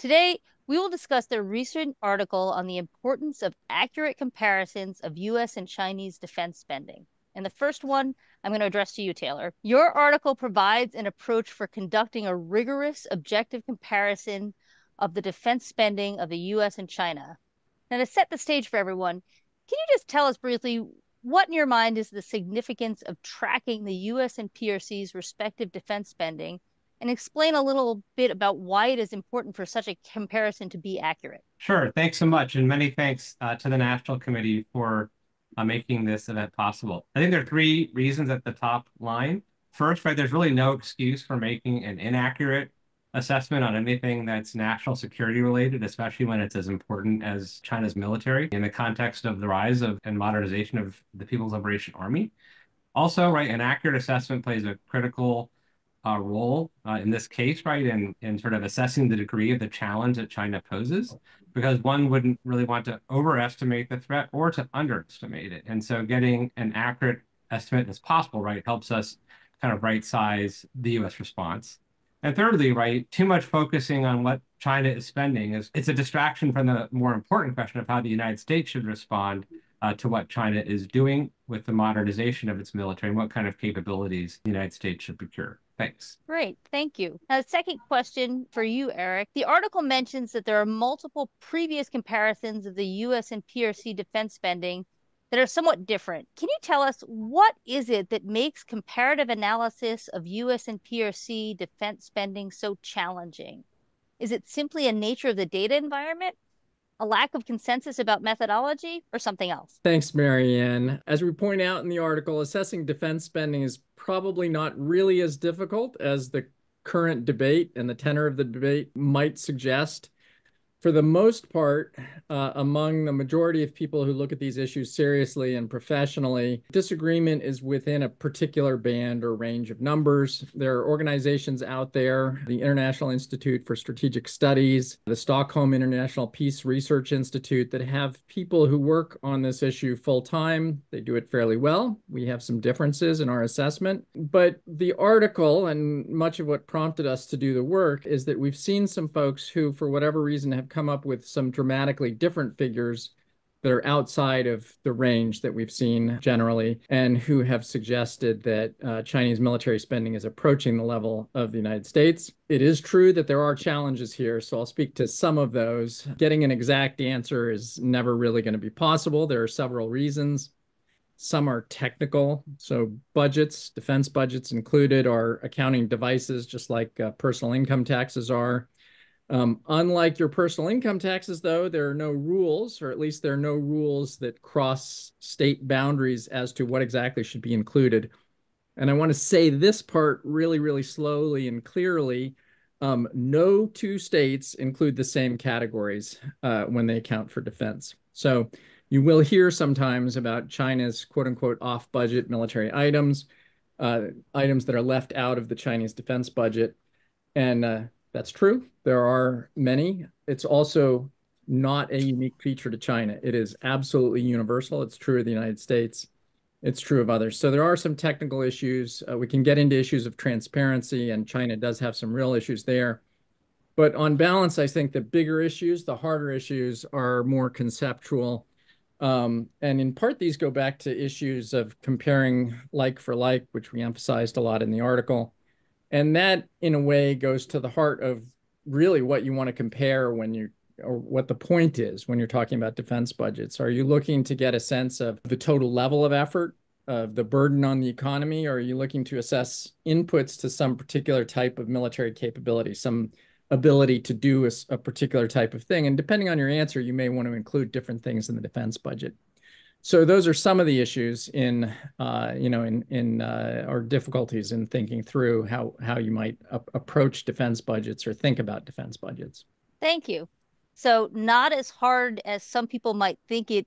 Today, we will discuss the recent article on the importance of accurate comparisons of U.S. and Chinese defense spending. And the first one I'm going to address to you, Taylor. Your article provides an approach for conducting a rigorous, objective comparison of the defense spending of the U.S. and China. Now, to set the stage for everyone, can you just tell us briefly what in your mind is the significance of tracking the U.S. and PRC's respective defense spending, and explain a little bit about why it is important for such a comparison to be accurate? Sure. Thanks so much. And many thanks to the National Committee for making this event possible. I think there are three reasons at the top line. First, right, there's really no excuse for making an inaccurate assessment on anything that's national security related, especially when it's as important as China's military in the context of the rise of and modernization of the People's Liberation Army. Also, right, an accurate assessment plays a critical role in this case, right, in sort of assessing the degree of the challenge that China poses, because one wouldn't really want to overestimate the threat or to underestimate it. And so getting an accurate estimate as possible, right, helps us kind of right size the U.S. response. And thirdly, right, too much focusing on what China is spending it's a distraction from the more important question of how the United States should respond to what China is doing with the modernization of its military and what kind of capabilities the United States should procure. Thanks. Great, thank you. Now, the second question for you, Eric. The article mentions that there are multiple previous comparisons of the U.S. and PRC defense spending that are somewhat different. Can you tell us what is it that makes comparative analysis of U.S. and PRC defense spending so challenging? Is it simply a nature of the data environment, a lack of consensus about methodology, or something else? Thanks, Marianne. As we point out in the article, assessing defense spending is probably not really as difficult as the current debate and the tenor of the debate might suggest. For the most part, among the majority of people who look at these issues seriously and professionally, disagreement is within a particular band or range of numbers. There are organizations out there, the International Institute for Strategic Studies, the Stockholm International Peace Research Institute, that have people who work on this issue full-time. They do it fairly well. We have some differences in our assessment. But the article, and much of what prompted us to do the work, is that we've seen some folks who, for whatever reason, have come up with some dramatically different figures that are outside of the range that we've seen generally, and who have suggested that Chinese military spending is approaching the level of the United States. It is true that there are challenges here, so I'll speak to some of those. Getting an exact answer is never really going to be possible. There are several reasons. Some are technical, so budgets, defense budgets included, are accounting devices, just like personal income taxes are. Unlike your personal income taxes, though, there are no rules, or at least there are no rules that cross state boundaries as to what exactly should be included. And I want to say this part really, really slowly and clearly. No two states include the same categories when they account for defense. So you will hear sometimes about China's quote unquote off-budget military items, items that are left out of the Chinese defense budget. And that's true. There are many. It's also not a unique feature to China. It is absolutely universal. It's true of the United States. It's true of others. So there are some technical issues. We can get into issues of transparency, and China does have some real issues there. But on balance, I think the bigger issues, the harder issues, are more conceptual. And in part, these go back to issues of comparing like for like, which we emphasized a lot in the article. And that, in a way, goes to the heart of really what you want to compare or what the point is when you're talking about defense budgets. Are you looking to get a sense of the total level of effort, of the burden on the economy, or are you looking to assess inputs to some particular type of military capability, some ability to do a particular type of thing? And depending on your answer, you may want to include different things in the defense budget. So those are some of the issues in or difficulties in thinking through how you might approach defense budgets or think about defense budgets. Thank you. So not as hard as some people might think it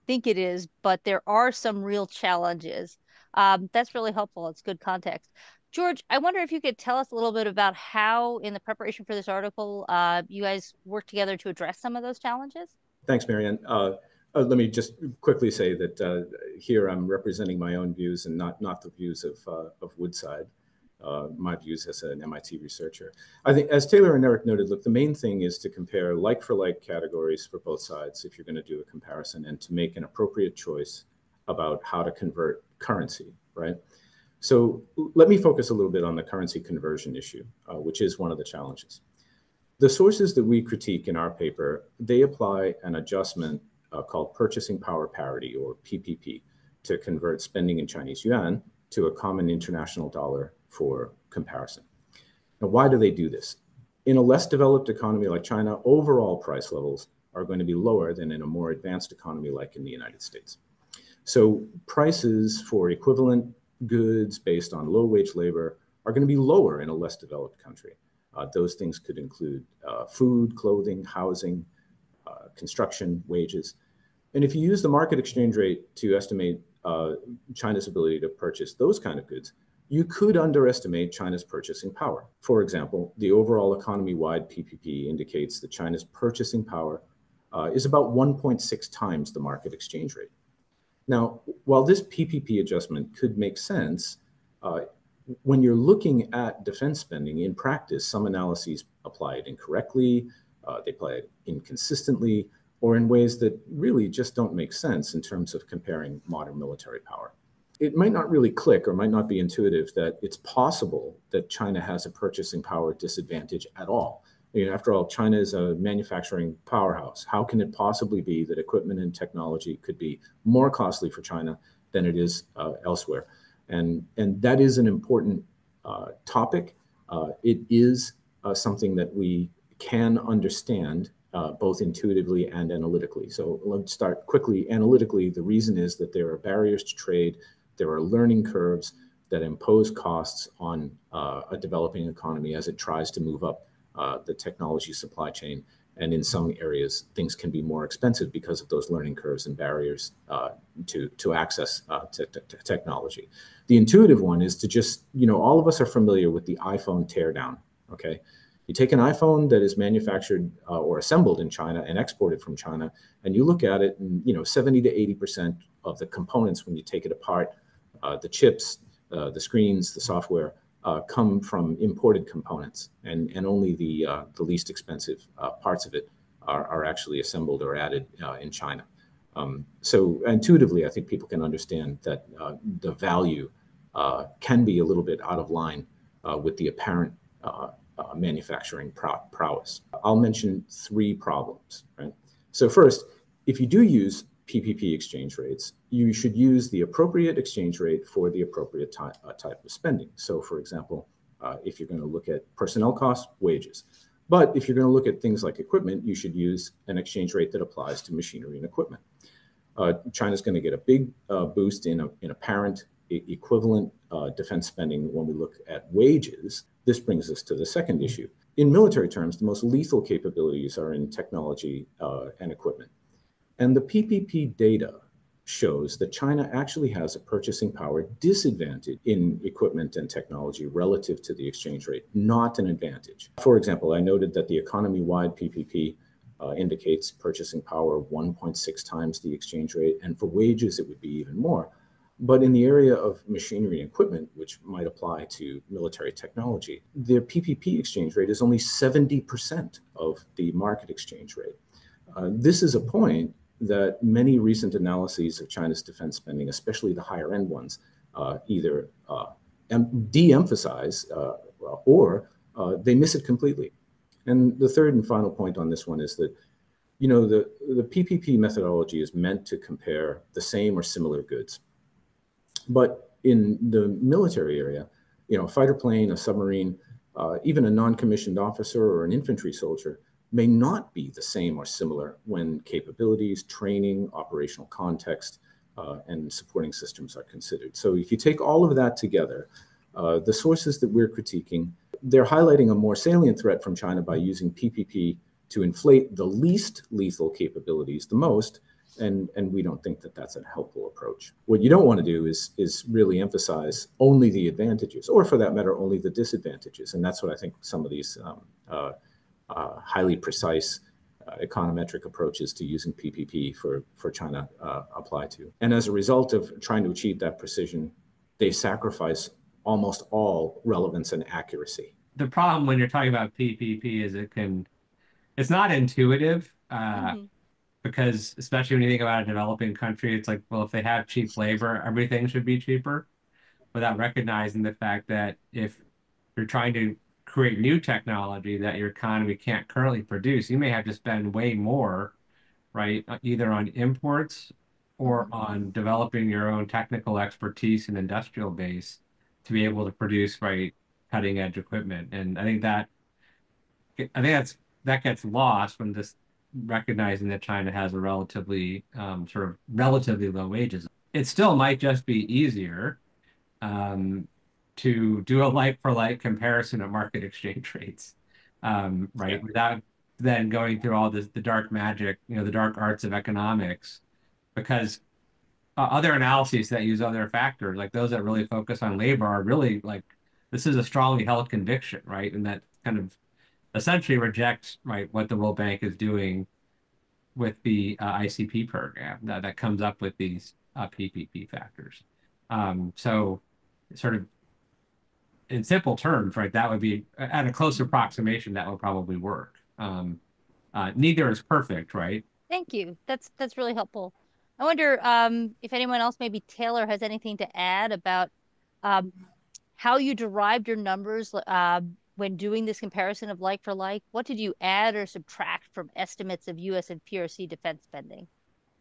is, but there are some real challenges. That's really helpful. It's good context. George, I wonder if you could tell us a little bit about how, in the preparation for this article, you guys worked together to address some of those challenges. Thanks, Marianne. Let me just quickly say that here I'm representing my own views and not the views of Woodside. my views as an MIT researcher. I think, as Taylor and Eric noted, look, the main thing is to compare like-for-like categories for both sides if you're going to do a comparison, and to make an appropriate choice about how to convert currency, right? So let me focus a little bit on the currency conversion issue, which is one of the challenges. The sources that we critique in our paper, they apply an adjustment called purchasing power parity, or PPP, to convert spending in Chinese yuan to a common international dollar for comparison. Now, why do they do this? In a less developed economy like China, overall price levels are going to be lower than in a more advanced economy like in the United States. So prices for equivalent goods based on low-wage labor are going to be lower in a less developed country. Those things could include food, clothing, housing, construction, wages. And if you use the market exchange rate to estimate China's ability to purchase those kind of goods, you could underestimate China's purchasing power. For example, the overall economy-wide PPP indicates that China's purchasing power is about 1.6 times the market exchange rate. Now, while this PPP adjustment could make sense, when you're looking at defense spending in practice, some analyses apply it incorrectly, they apply it inconsistently, or in ways that really just don't make sense in terms of comparing modern military power. It might not really click or might not be intuitive that it's possible that China has a purchasing power disadvantage at all. After all, China is a manufacturing powerhouse. How can it possibly be that equipment and technology could be more costly for China than it is elsewhere? And that is an important topic. It is something that we can understand both intuitively and analytically. So let's start quickly. Analytically, the reason is that there are barriers to trade. There are learning curves that impose costs on a developing economy as it tries to move up the technology supply chain. And in some areas, things can be more expensive because of those learning curves and barriers to access technology. The intuitive one is to just, all of us are familiar with the iPhone teardown, okay? You take an iPhone that is manufactured or assembled in China and exported from China, and you look at it, and 70 to 80% of the components, when you take it apart, the chips, the screens, the software, come from imported components, and only the least expensive parts of it are actually assembled or added in China. So intuitively, I think people can understand that the value can be a little bit out of line with the apparent manufacturing prowess. I'll mention three problems, right? So first, if you do use PPP exchange rates, you should use the appropriate exchange rate for the appropriate type of spending. So for example, if you're going to look at personnel costs, wages. But if you're going to look at things like equipment, you should use an exchange rate that applies to machinery and equipment. China's going to get a big boost in apparent equivalent defense spending when we look at wages. This brings us to the second issue. In military terms, the most lethal capabilities are in technology and equipment. And the PPP data shows that China actually has a purchasing power disadvantage in equipment and technology relative to the exchange rate, not an advantage. For example, I noted that the economy-wide PPP indicates purchasing power 1.6 times the exchange rate, and for wages, it would be even more. But in the area of machinery and equipment, which might apply to military technology, the PPP exchange rate is only 70% of the market exchange rate. This is a point that many recent analyses of China's defense spending, especially the higher end ones, either de-emphasize or they miss it completely. And the third and final point on this one is that, the PPP methodology is meant to compare the same or similar goods. But in the military area, a fighter plane, a submarine, even a non-commissioned officer or an infantry soldier may not be the same or similar when capabilities, training, operational context, and supporting systems are considered. So if you take all of that together, the sources that we're critiquing, they're highlighting a more salient threat from China by using PPP to inflate the least lethal capabilities the most, and we don't think that that's a helpful approach. What you don't want to do is really emphasize only the advantages, or for that matter, only the disadvantages. And that's what I think some of these highly precise econometric approaches to using PPP for China apply to. And as a result of trying to achieve that precision, they sacrifice almost all relevance and accuracy. The problem when you're talking about PPP is it's not intuitive because especially when you think about a developing country, it's like, well, if they have cheap labor, everything should be cheaper, without recognizing the fact that if you're trying to create new technology that your economy can't currently produce, you may have to spend way more, right, either on imports or on developing your own technical expertise and industrial base to be able to produce, right, cutting edge equipment. And I think that gets lost when just recognizing that China has a relatively low wages. It still might just be easier to do a like-for-like comparison of market exchange rates, right? Without then going through all the dark magic, the dark arts of economics, because other analyses that use other factors, like those that really focus on labor, are really like, this is a strongly held conviction, right? And that kind of essentially rejects, right, what the World Bank is doing with the ICP program that comes up with these PPP factors. So sort of in simple terms, right, that would be at a close approximation that would probably work. Neither is perfect, right? Thank you. That's really helpful. I wonder if anyone else, maybe Taylor, has anything to add about how you derived your numbers when doing this comparison of like for like. What did you add or subtract from estimates of U.S. and PRC defense spending?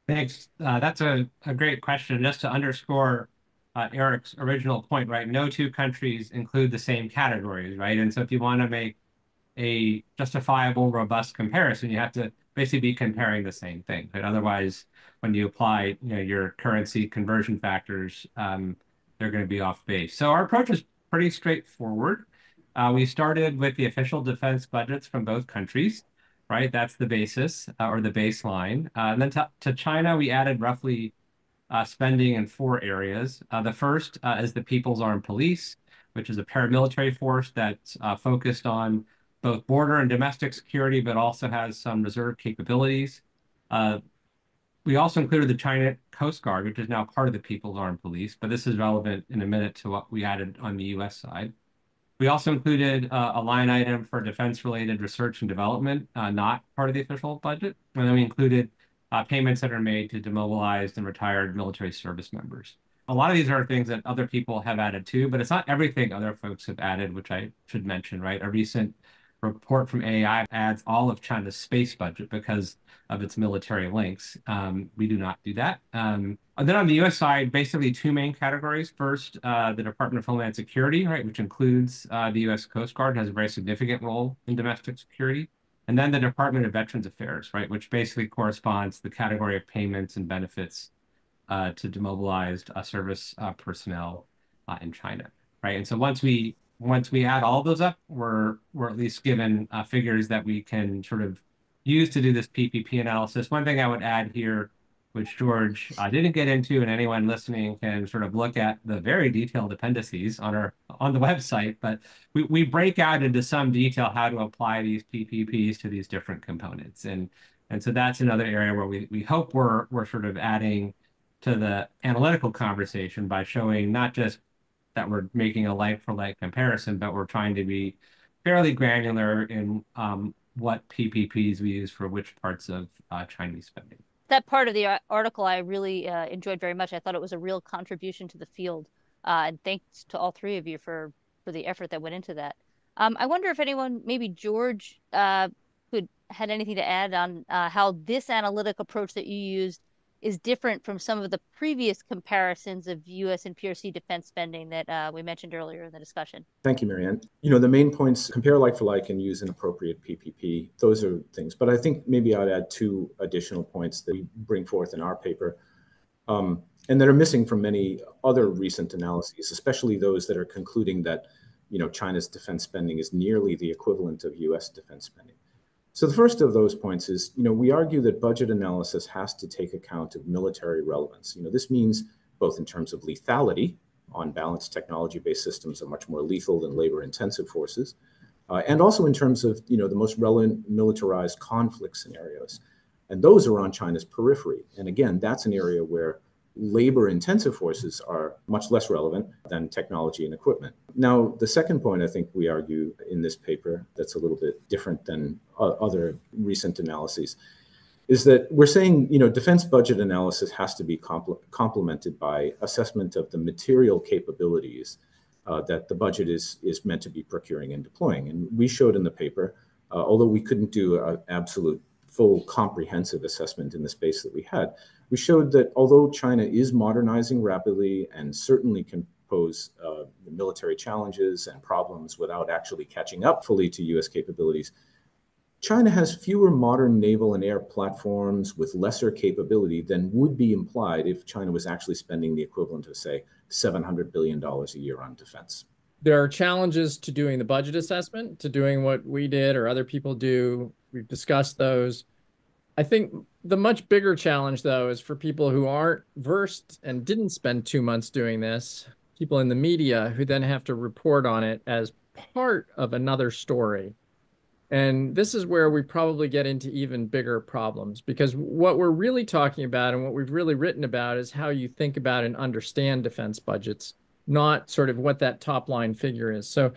Thanks. That's a great question. Just to underscore Eric's original point, right? No two countries include the same categories, right? And so if you want to make a justifiable, robust comparison, you have to basically be comparing the same thing. But otherwise, when you apply your currency conversion factors, they're going to be off base. So our approach is pretty straightforward. We started with the official defense budgets from both countries, right? That's the basis or the baseline. And then to China, we added roughly spending in 4 areas. The first is the People's Armed Police, which is a paramilitary force that's focused on both border and domestic security, but also has some reserve capabilities. We also included the China Coast Guard, which is now part of the People's Armed Police, but this is relevant in a minute to what we added on the US side. We also included a line item for defense-related research and development, not part of the official budget. And then we included payments that are made to demobilized and retired military service members. A lot of these are things that other people have added too, but it's not everything other folks have added, which I should mention, right? A recent report from AI adds all of China's space budget because of its military links. We do not do that. And then on the US side, basically 2 main categories. First, the Department of Homeland Security, right, which includes the US Coast Guard, has a very significant role in domestic security. And then the Department of Veterans Affairs, right, which basically corresponds to the category of payments and benefits to demobilized service personnel in China, right? And so once we add all those up, we're at least given figures that we can sort of use to do this PPP analysis. One thing I would add here, which George didn't get into, and anyone listening can sort of look at the very detailed appendices on the website, but we break out into some detail how to apply these PPPs to these different components. And so that's another area where we hope we're sort of adding to the analytical conversation by showing not just that we're making a like-for-like comparison, but we're trying to be fairly granular in what PPPs we use for which parts of Chinese spending. That part of the article I really enjoyed very much. I thought it was a real contribution to the field. And thanks to all 3 of you for the effort that went into that. I wonder if anyone, maybe George, had anything to add on how this analytic approach that you used is different from some of the previous comparisons of U.S. and PRC defense spending that we mentioned earlier in the discussion. Thank you, Marianne. The main points: compare like for like and use an appropriate PPP. Those are things. But I think maybe I'd add 2 additional points that we bring forth in our paper and that are missing from many other recent analyses, especially those that are concluding that China's defense spending is nearly the equivalent of U.S. defense spending. So the first of those points is, we argue that budget analysis has to take account of military relevance. This means both in terms of lethality. On balance, technology-based systems are much more lethal than labor-intensive forces, and also in terms of, the most relevant militarized conflict scenarios. And those are on China's periphery. And again, that's an area where labor-intensive forces are much less relevant than technology and equipment. Now, the second point I think we argue in this paper that's a little bit different than other recent analyses is that we're saying, defense budget analysis has to be complemented by assessment of the material capabilities that the budget is meant to be procuring and deploying. And we showed in the paper, although we couldn't do an absolute full comprehensive assessment in the space that we had, we showed that although China is modernizing rapidly and certainly can pose military challenges and problems without actually catching up fully to US capabilities, China has fewer modern naval and air platforms with lesser capability than would be implied if China was actually spending the equivalent of, say, $700 billion a year on defense. There are challenges to doing the budget assessment, to doing what we did or other people do. We've discussed those. I think the much bigger challenge, though, is for people who aren't versed and didn't spend 2 months doing this, people in the media who then have to report on it as part of another story. And this is where we probably get into even bigger problems, because what we're really talking about and what we've really written about is how you think about and understand defense budgets, not sort of what that top line figure is. So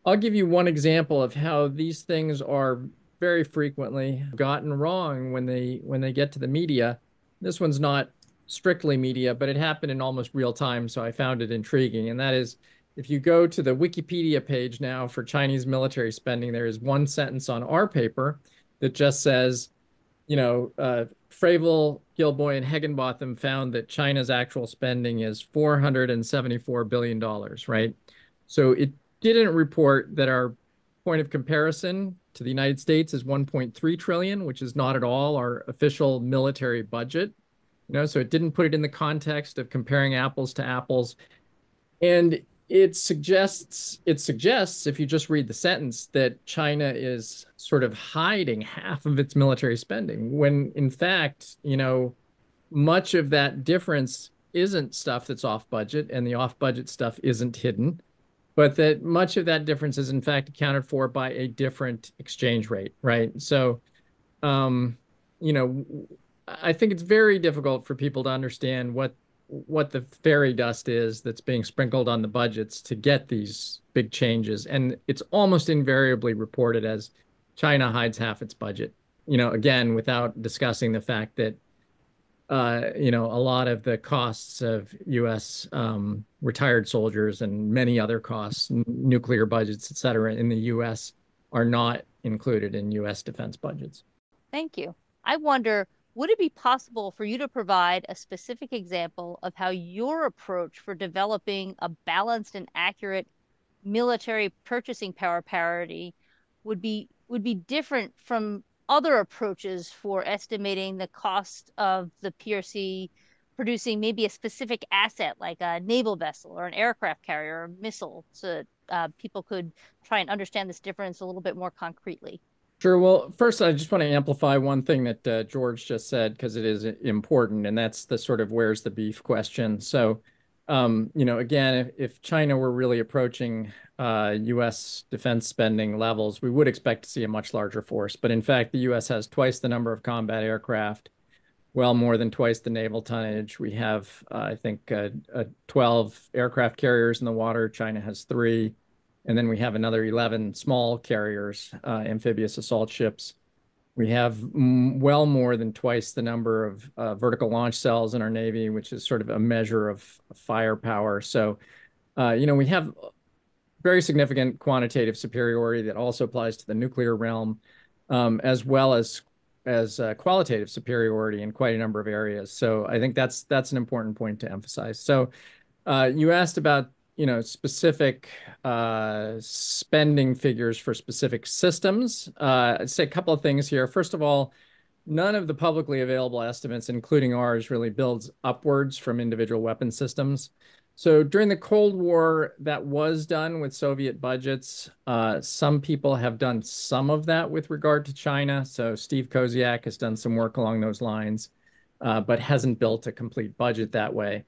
I'll give you one example of how these things are very frequently gotten wrong when they get to the media. This one's not strictly media, but it happened in almost real time, so I found it intriguing. And that is, if you go to the Wikipedia page now for Chinese military spending, there is one sentence on our paper that just says, Fravel, Gilboy, and Higginbotham found that China's actual spending is $474 billion, right? So it didn't report that our point of comparison to the United States is 1.3 trillion, which is not at all our official military budget. So it didn't put it in the context of comparing apples to apples. And it suggests, if you just read the sentence, that China is sort of hiding half of its military spending, when in fact, much of that difference isn't stuff that's off budget, and the off budget stuff isn't hidden, but that much of that difference is in fact accounted for by a different exchange rate, right? So, I think it's very difficult for people to understand what the fairy dust is that's being sprinkled on the budgets to get these big changes. And it's almost invariably reported as China hides half its budget, again, without discussing the fact that, a lot of the costs of U.S. Retired soldiers and many other costs, nuclear budgets, et cetera, in the U.S. are not included in U.S. defense budgets. Thank you. I wonder, would it be possible for you to provide a specific example of how your approach for developing a balanced and accurate military purchasing power parity would be different from other approaches for estimating the cost of the PRC producing maybe a specific asset like a naval vessel or an aircraft carrier or a missile, so people could try and understand this difference a little bit more concretely? Sure. Well, first, I just want to amplify one thing that George just said, because it is important, and that's the sort of where's the beef question. So, again, if China were really approaching U.S. defense spending levels, we would expect to see a much larger force. But in fact, the U.S. has twice the number of combat aircraft, well more than twice the naval tonnage. We have, I think, 12 aircraft carriers in the water. China has 3. And then we have another 11 small carriers, amphibious assault ships. We have well more than twice the number of vertical launch cells in our Navy, which is sort of a measure of firepower. So, we have very significant quantitative superiority that also applies to the nuclear realm, as well as qualitative superiority in quite a number of areas. So I think that's an important point to emphasize. So you asked about specific spending figures for specific systems. I'd say a couple of things here. First of all, none of the publicly available estimates, including ours, really builds upwards from individual weapon systems. So during the Cold War, that was done with Soviet budgets. Some people have done some of that with regard to China. So Steve Koziak has done some work along those lines, but hasn't built a complete budget that way.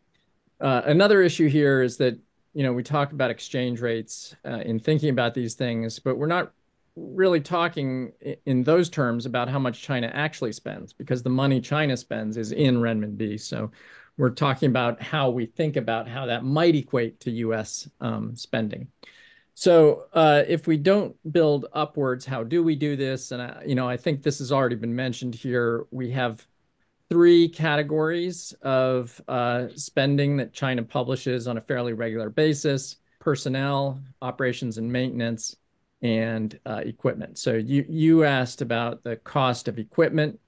Another issue here is that we talk about exchange rates in thinking about these things, but we're not really talking in those terms about how much China actually spends, because the money China spends is in renminbi. So we're talking about how we think about how that might equate to U.S. Spending. So if we don't build upwards, how do we do this? And I think this has already been mentioned here. We have three categories of spending that China publishes on a fairly regular basis: personnel, operations and maintenance, and equipment. So you asked about the cost of equipment.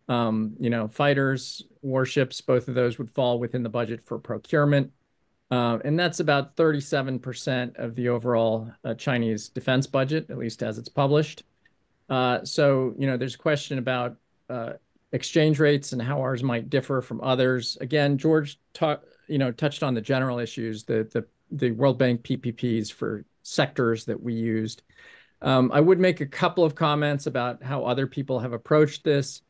Fighters, warships, both of those would fall within the budget for procurement. And that's about 37% of the overall Chinese defense budget, at least as it's published. So there's a question about exchange rates and how ours might differ from others. Again, George touched on the general issues, the World Bank PPPs for sectors that we used. I would make a couple of comments about how other people have approached this.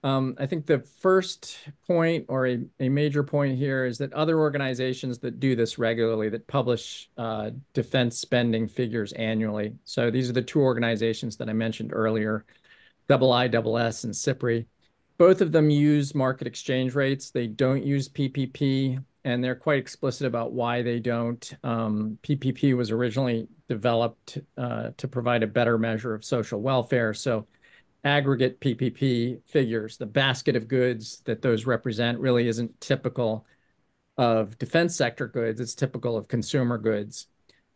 I think the first point, or a major point here, is that other organizations that do this regularly, that publish defense spending figures annually. So these are the two organizations that I mentioned earlier, IISS and SIPRI. Both of them use market exchange rates. They don't use PPP, and they're quite explicit about why they don't. PPP was originally developed to provide a better measure of social welfare. So aggregate PPP figures, the basket of goods that those represent, really isn't typical of defense sector goods. It's typical of consumer goods.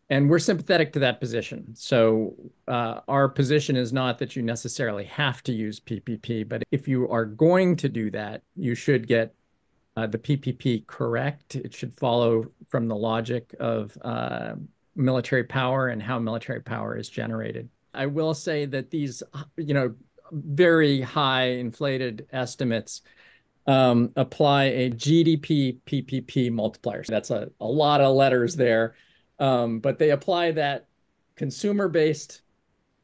And we're sympathetic to that position. So our position is not that you necessarily have to use PPP, but if you are going to do that, you should get the PPP correct. It should follow from the logic of military power and how military power is generated. I will say that these, very high inflated estimates apply a GDP PPP multiplier. So that's a lot of letters there, but they apply that consumer-based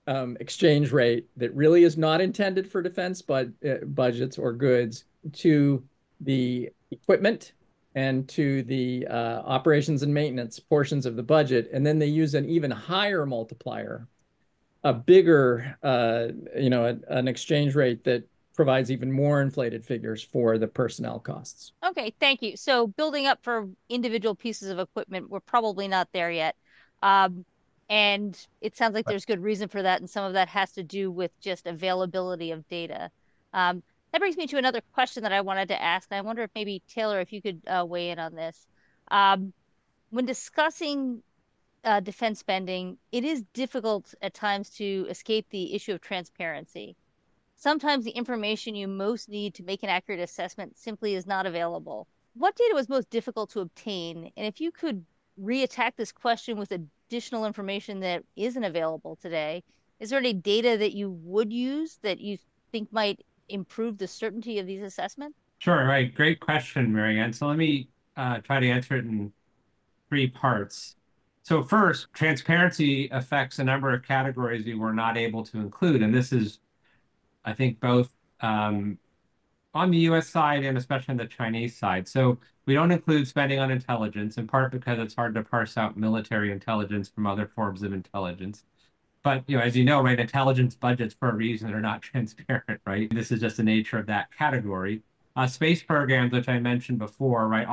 exchange rate that really is not intended for defense budgets or goods to the equipment and to the operations and maintenance portions of the budget. And then they use an even higher multiplier, a bigger, an exchange rate that provides even more inflated figures for the personnel costs. Okay, thank you. So building up for individual pieces of equipment, we're probably not there yet. And it sounds like there's good reason for that, and some of that has to do with just availability of data. That brings me to another question that I wanted to ask, and I wonder if maybe, Taylor, if you could weigh in on this. When discussing defense spending, it is difficult at times to escape the issue of transparency. Sometimes the information you most need to make an accurate assessment simply is not available. What data was most difficult to obtain? And if you could reattack this question with additional information that isn't available today, is there any data that you would use that you think might improve the certainty of these assessments? Sure, right. Great question, Marianne. So let me try to answer it in three parts. So first, transparency affects a number of categories we were not able to include. And this is, I think, both on the US side and especially on the Chinese side. So we don't include spending on intelligence, in part because it's hard to parse out military intelligence from other forms of intelligence. But, as you know, right, intelligence budgets for a reason are not transparent, right? This is just the nature of that category. Space programs, which I mentioned before, right,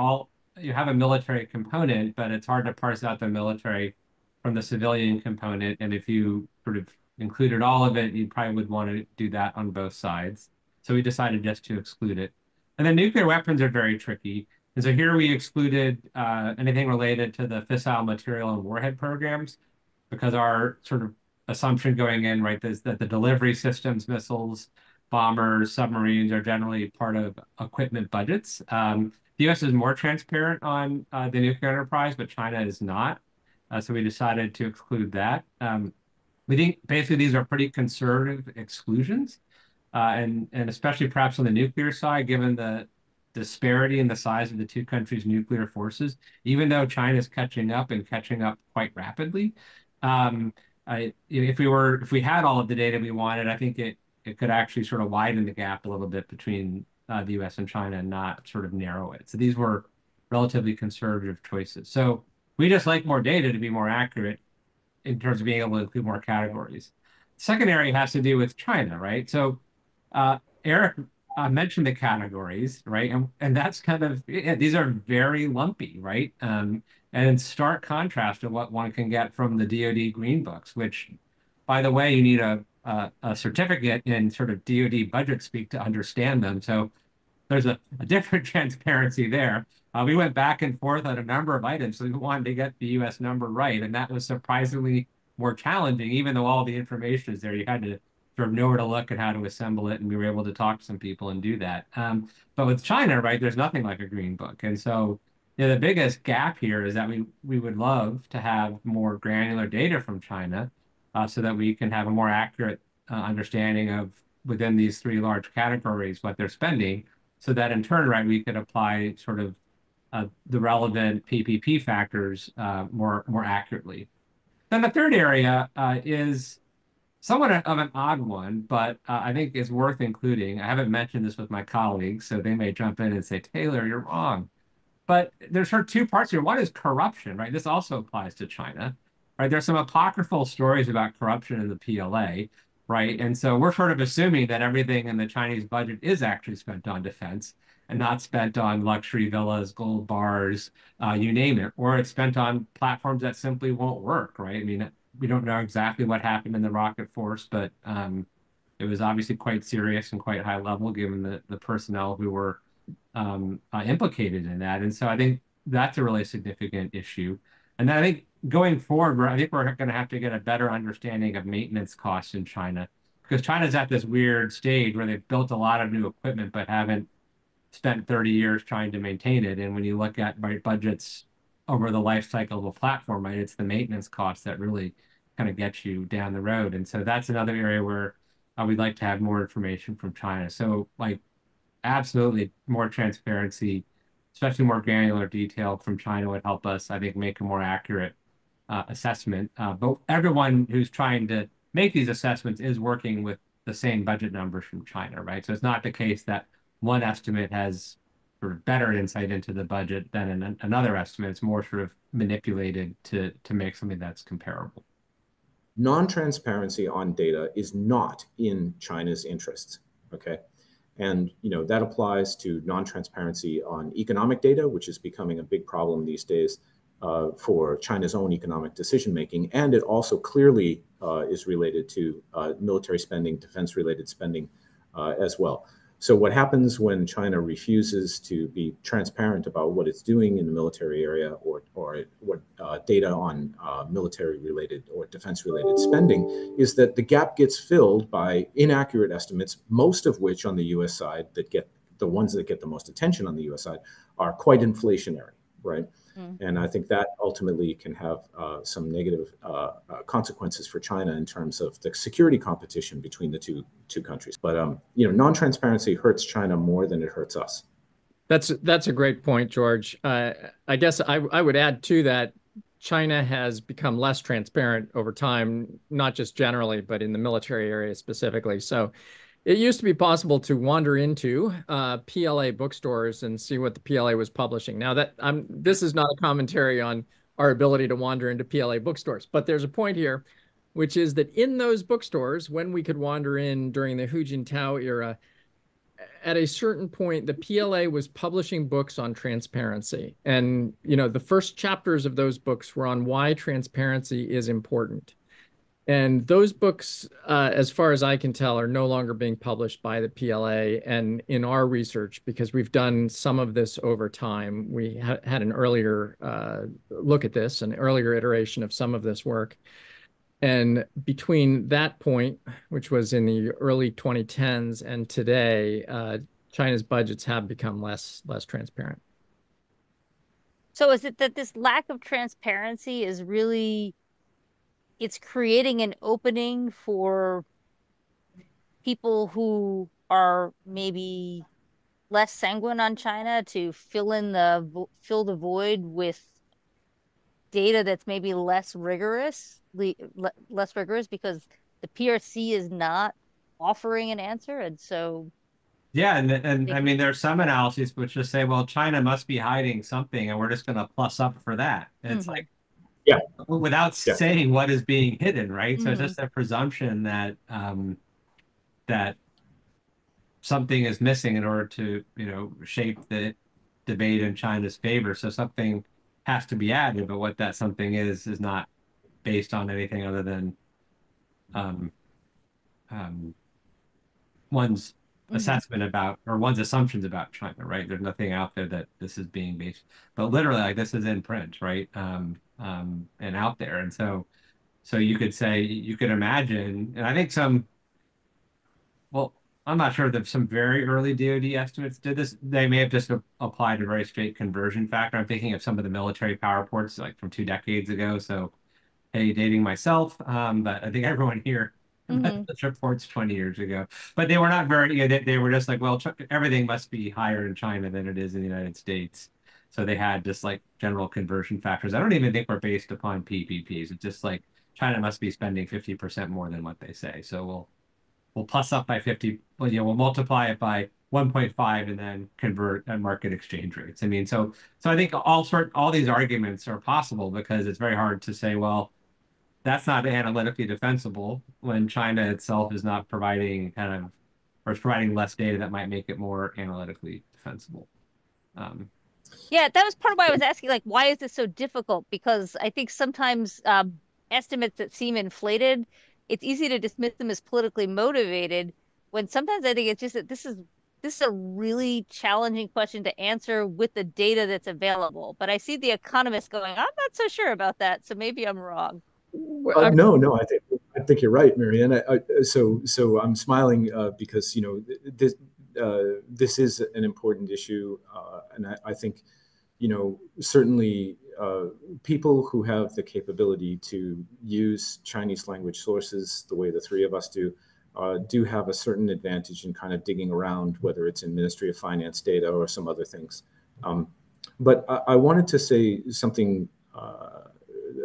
you have a military component, but it's hard to parse out the military from the civilian component. And if you sort of included all of it, you probably would want to do that on both sides. So we decided just to exclude it. And then nuclear weapons are very tricky. And so here we excluded anything related to the fissile material and warhead programs, because our sort of assumption going in, right, is that the delivery systems, missiles, bombers, submarines are generally part of equipment budgets. The US is more transparent on the nuclear enterprise, but China is not. So we decided to exclude that. We think basically these are pretty conservative exclusions, and especially perhaps on the nuclear side, given the disparity in the size of the two countries' nuclear forces, even though China is catching up and catching up quite rapidly. If we had all of the data we wanted, I think it could actually sort of widen the gap a little bit between the US and China and not sort of narrow it. So these were relatively conservative choices. So we just like more data to be more accurate in terms of being able to include more categories. The second area has to do with China, right? So Eric mentioned the categories, right? And that's kind of, these are very lumpy, right? And in stark contrast to what one can get from the DoD Green Books, which, by the way, you need a certificate in sort of DoD budget speak to understand them. So there's a different transparency there. We went back and forth on a number of items, so we wanted to get the US number right, and that was surprisingly more challenging, even though all the information is there. You had to sort of know where to look and how to assemble it, and we were able to talk to some people and do that. But with China, right, there's nothing like a green book. And so the biggest gap here is that we would love to have more granular data from China so that we can have a more accurate understanding of within these three large categories what they're spending, so that in turn, right, we could apply sort of the relevant PPP factors more accurately. Then the third area is somewhat of an odd one, but I think is worth including. I haven't mentioned this with my colleagues, so they may jump in and say, Taylor, you're wrong. But there's sort of two parts here. One is corruption, right? This also applies to China, right? There's some apocryphal stories about corruption in the PLA, right? And so we're sort of assuming that everything in the Chinese budget is actually spent on defense and not spent on luxury villas, gold bars, you name it, or it's spent on platforms that simply won't work, right? I mean, we don't know exactly what happened in the rocket force, but it was obviously quite serious and quite high level given the personnel who were implicated in that. And so I think that's a really significant issue. And then I think going forward, I think we're going to have to get a better understanding of maintenance costs in China, because China's at this weird stage where they've built a lot of new equipment but haven't spent 30 years trying to maintain it. And when you look at budgets over the life cycle of a platform, right, it's the maintenance costs that really kind of get you down the road. And so that's another area where we'd like to have more information from China. So like absolutely more transparency, especially more granular detail from China would help us, I think, make a more accurate assessment. But everyone who's trying to make these assessments is working with the same budget numbers from China, right? So it's not the case that one estimate has sort of better insight into the budget than another estimate. It's more sort of manipulated to make something that's comparable. Non-transparency on data is not in China's interests, okay? And that applies to non-transparency on economic data, which is becoming a big problem these days for China's own economic decision-making. And it also clearly is related to military spending, defense-related spending as well. So what happens when China refuses to be transparent about what it's doing in the military area or what data on military-related or defense-related spending is that the gap gets filled by inaccurate estimates, most of which on the U.S. side the ones that get the most attention on the U.S. side are quite inflationary, right? And I think that ultimately can have some negative consequences for China in terms of the security competition between the two countries. But non-transparency hurts China more than it hurts us. That's a great point, George. I guess I would add to that, China has become less transparent over time, not just generally, but in the military area specifically. So it used to be possible to wander into PLA bookstores and see what the PLA was publishing. Now this is not a commentary on our ability to wander into PLA bookstores, but there's a point here, which is that in those bookstores, when we could wander in during the Hu Jintao era, at a certain point, the PLA was publishing books on transparency. And, the first chapters of those books were on why transparency is important. And those books, as far as I can tell, are no longer being published by the PLA. And in our research, because we've done some of this over time, we had an earlier look at this, an earlier iteration of some of this work. And between that point, which was in the early 2010s, and today, China's budgets have become less transparent. So is it that this lack of transparency is really, it's creating an opening for people who are maybe less sanguine on China to fill the void with data that's maybe less rigorous because the PRC is not offering an answer, and so yeah, and I mean there's some analyses which just say, well, China must be hiding something, and we're just going to plus up for that. And it's like, yeah, without saying what is being hidden, right? So it's just a presumption that that something is missing in order to, shape the debate in China's favor. So something has to be added, but what that something is not based on anything other than um, one's assessment about, or one's assumptions about China, right? There's nothing out there that this is being based, but literally, like, this is in print, right? And out there. And so you could say, you could imagine, and I think well, I'm not sure that some very early DoD estimates did this. They may have just applied a very straight conversion factor. I'm thinking of some of the military power reports like from 2 decades ago. So, hey, dating myself, but I think everyone here read those reports 20 years ago. But they were not very, they were just like, well, everything must be higher in China than it is in the United States. So they had just like general conversion factors. I don't even think we're based upon PPPs. It's just like China must be spending 50% more than what they say. So we'll plus up by 50, we'll multiply it by 1.5 and then convert at market exchange rates. I mean, so I think all these arguments are possible because it's very hard to say, well, that's not analytically defensible when China itself is not providing or is providing less data that might make it more analytically defensible. Yeah, that was part of why I was asking, like, why is this so difficult? Because I think sometimes estimates that seem inflated, it's easy to dismiss them as politically motivated, when sometimes I think it's just that this is a really challenging question to answer with the data that's available. But I see the economists going, I'm not so sure about that, so maybe I'm wrong. No, I think you're right, Marianne. So I'm smiling because this is an important issue, and I think certainly people who have the capability to use Chinese language sources the way the three of us do have a certain advantage in kind of digging around, whether it's in Ministry of Finance data or some other things. But I wanted to say something.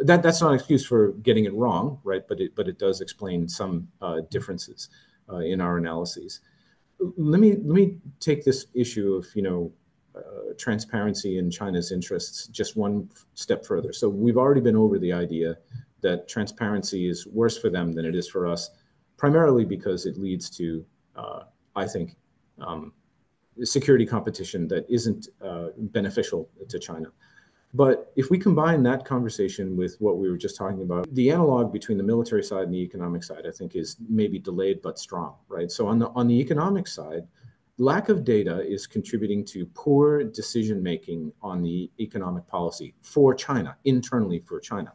That's not an excuse for getting it wrong, right? But it does explain some differences in our analyses. Let me take this issue of transparency in China's interests just one step further. So we've already been over the idea that transparency is worse for them than it is for us, primarily because it leads to, I think, security competition that isn't beneficial to China. But if we combine that conversation with what we were just talking about, the analog between the military side and the economic side, I think, is maybe delayed but strong, right? So on the economic side, lack of data is contributing to poor decision-making on the economic policy for China, internally for China.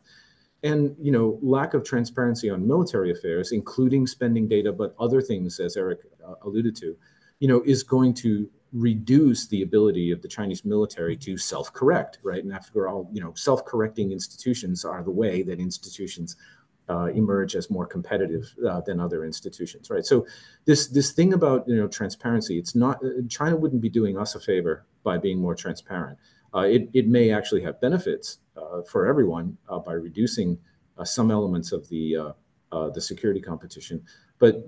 And, lack of transparency on military affairs, including spending data, but other things, as Eric alluded to, is going to reduce the ability of the Chinese military to self-correct, right? And after all, self-correcting institutions are the way that institutions emerge as more competitive than other institutions, right? So this thing about transparency, it's not, China wouldn't be doing us a favor by being more transparent. It may actually have benefits for everyone by reducing some elements of the security competition, but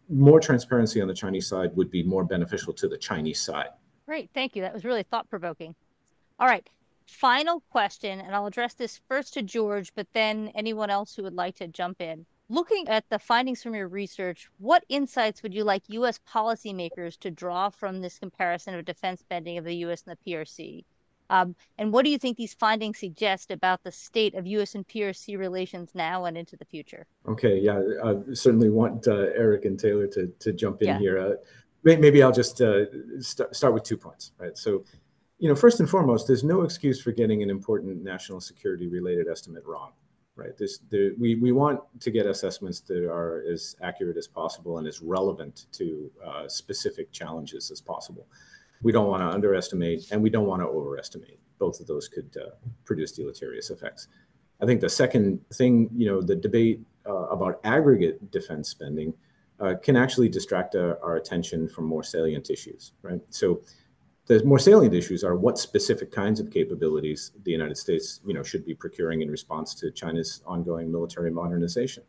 more transparency on the Chinese side would be more beneficial to the Chinese side. Great, thank you. That was really thought-provoking. All right, final question, and I'll address this first to George, but then anyone else who would like to jump in. Looking at the findings from your research, what insights would you like U.S. policymakers to draw from this comparison of defense spending of the U.S. and the PRC? And what do you think these findings suggest about the state of U.S. and PRC relations now and into the future? Okay, yeah, I certainly want Eric and Taylor to jump in here. Maybe I'll just start with 2 points, right? So, first and foremost, there's no excuse for getting an important national security related estimate wrong, right? We want to get assessments that are as accurate as possible and as relevant to specific challenges as possible. We don't want to underestimate and we don't want to overestimate. Both of those could produce deleterious effects. I think the second thing, the debate about aggregate defense spending can actually distract our attention from more salient issues, right? So the more salient issues are what specific kinds of capabilities the United States, should be procuring in response to China's ongoing military modernization.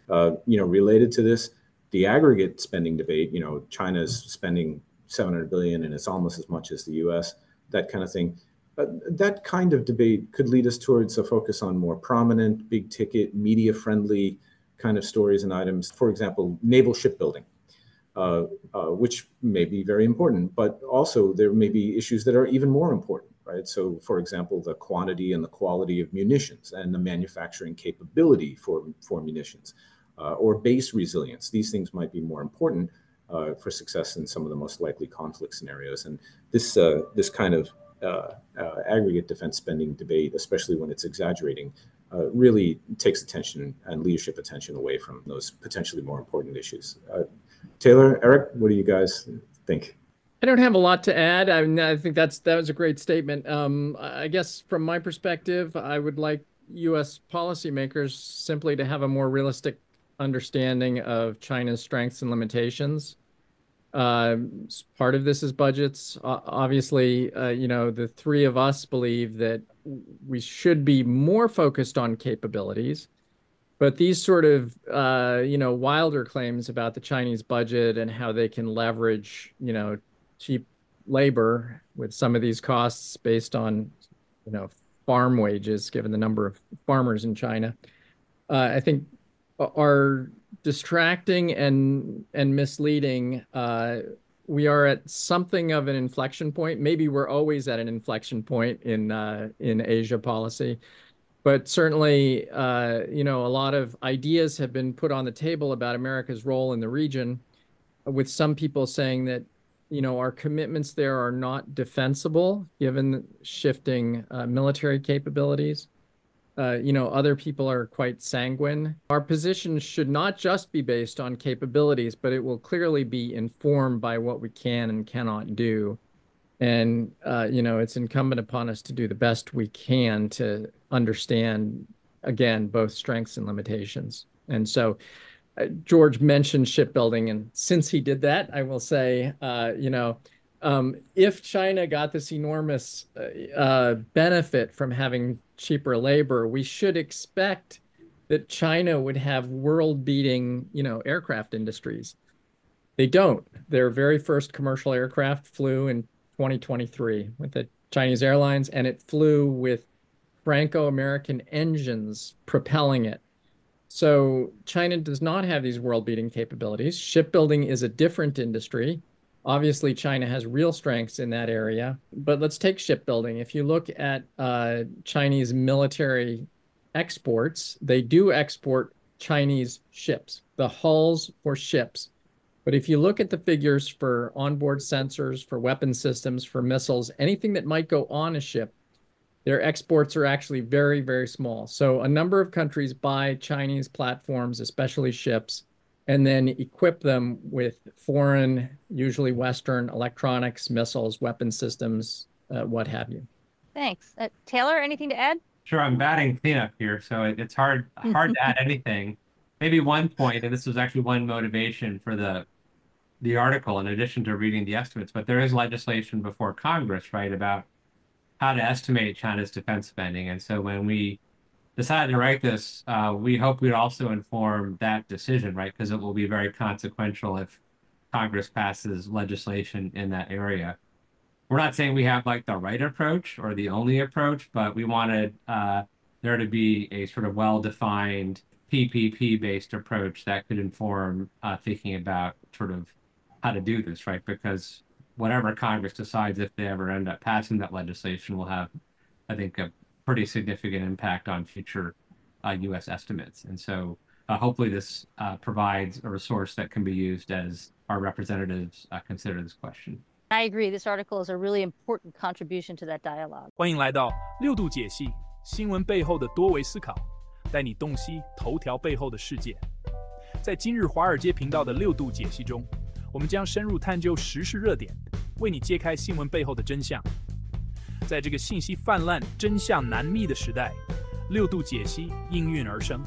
Related to this, the aggregate spending debate, China's spending $700 billion and it's almost as much as the US, that kind of thing. That kind of debate could lead us towards a focus on more prominent, big ticket, media friendly kind of stories and items. For example, naval shipbuilding. which may be very important, but also there may be issues that are even more important, right? So, for example, the quantity and the quality of munitions and the manufacturing capability for munitions, or base resilience. These things might be more important for success in some of the most likely conflict scenarios. And this kind of aggregate defense spending debate, especially when it's exaggerating, really takes attention and leadership attention away from those potentially more important issues. Taylor, Eric, what do you guys think? I don't have a lot to add. I mean, I think that was a great statement. I guess from my perspective, I would like U.S. policymakers simply to have a more realistic understanding of China's strengths and limitations. Part of this is budgets. Obviously, the three of us believe that we should be more focused on capabilities. But these sort of, wilder claims about the Chinese budget and how they can leverage, cheap labor with some of these costs based on, farm wages, given the number of farmers in China, I think are distracting and misleading. We are at something of an inflection point. Maybe we're always at an inflection point in Asia policy. But certainly, a lot of ideas have been put on the table about America's role in the region, with some people saying that, our commitments there are not defensible given shifting military capabilities. Other people are quite sanguine. Our position should not just be based on capabilities, but it will clearly be informed by what we can and cannot do. And, it's incumbent upon us to do the best we can to understand, again, both strengths and limitations. And so George mentioned shipbuilding. And since he did that, I will say, if China got this enormous benefit from having cheaper labor, we should expect that China would have world-beating, aircraft industries. They don't. Their very first commercial aircraft flew in 2023 with the Chinese Airlines, and it flew with Franco-American engines propelling it. So China does not have these world-beating capabilities. Shipbuilding is a different industry. Obviously, China has real strengths in that area. But let's take shipbuilding. If you look at Chinese military exports, they do export Chinese ships, the hulls for ships. But if you look at the figures for onboard sensors, for weapon systems, for missiles, anything that might go on a ship, their exports are actually very, very small. So a number of countries buy Chinese platforms, especially ships, and then equip them with foreign, usually Western electronics, missiles, weapon systems, what have you. Thanks. Taylor, anything to add? Sure, I'm batting cleanup here, so it's hard to add anything. Maybe one point, and this was actually one motivation for the article, in addition to reading the estimates, but there is legislation before Congress, right, about how to estimate China's defense spending. And so when we decided to write this, we hope we'd also inform that decision, right, because it will be very consequential if Congress passes legislation in that area. We're not saying we have like the right approach or the only approach, but we wanted there to be a sort of well-defined PPP-based approach that could inform thinking about sort of how to do this, right? Because whatever Congress decides, if they ever end up passing that legislation, will have, I think, a pretty significant impact on future U.S. estimates. And so hopefully this provides a resource that can be used as our representatives consider this question. I agree. This article is a really important contribution to that dialogue. 欢迎来到六度解析，新闻背后的多维思考，带你洞悉头条背后的世界。在今日华尔街频道的六度解析中，我们将深入探究时事热点，为你揭开新闻背后的真相。在这个信息泛滥、真相难觅的时代，六度解析应运而生。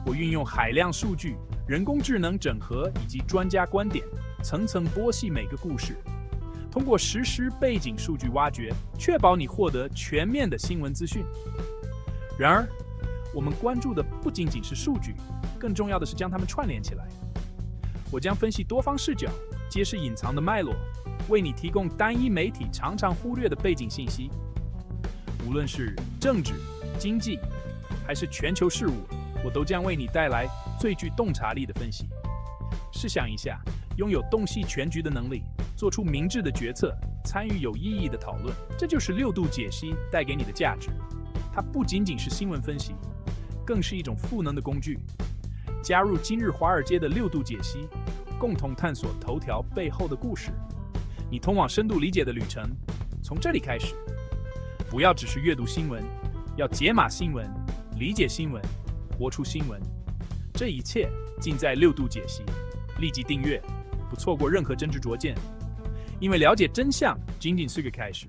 我运用海量数据、人工智能整合以及专家观点，层层剥析每个故事。通过实时背景数据挖掘，确保你获得全面的新闻资讯。然而，我们关注的不仅仅是数据，更重要的是将它们串联起来。我将分析多方视角，揭示隐藏的脉络，为你提供单一媒体常常忽略的背景信息。无论是政治、经济，还是全球事务，我都将为你带来最具洞察力的分析。试想一下，拥有洞悉全局的能力，做出明智的决策，参与有意义的讨论。这就是六度解析带给你的价值。它不仅仅是新闻分析，更是一种赋能的工具。加入今日华尔街的六度解析，共同探索头条背后的故事。你通往深度理解的旅程，从这里开始。不要只是阅读新闻，要解码新闻，理解新闻，活出新闻。这一切尽在六度解析。立即订阅，不错过任何真知灼见。因为了解真相仅仅是个开始。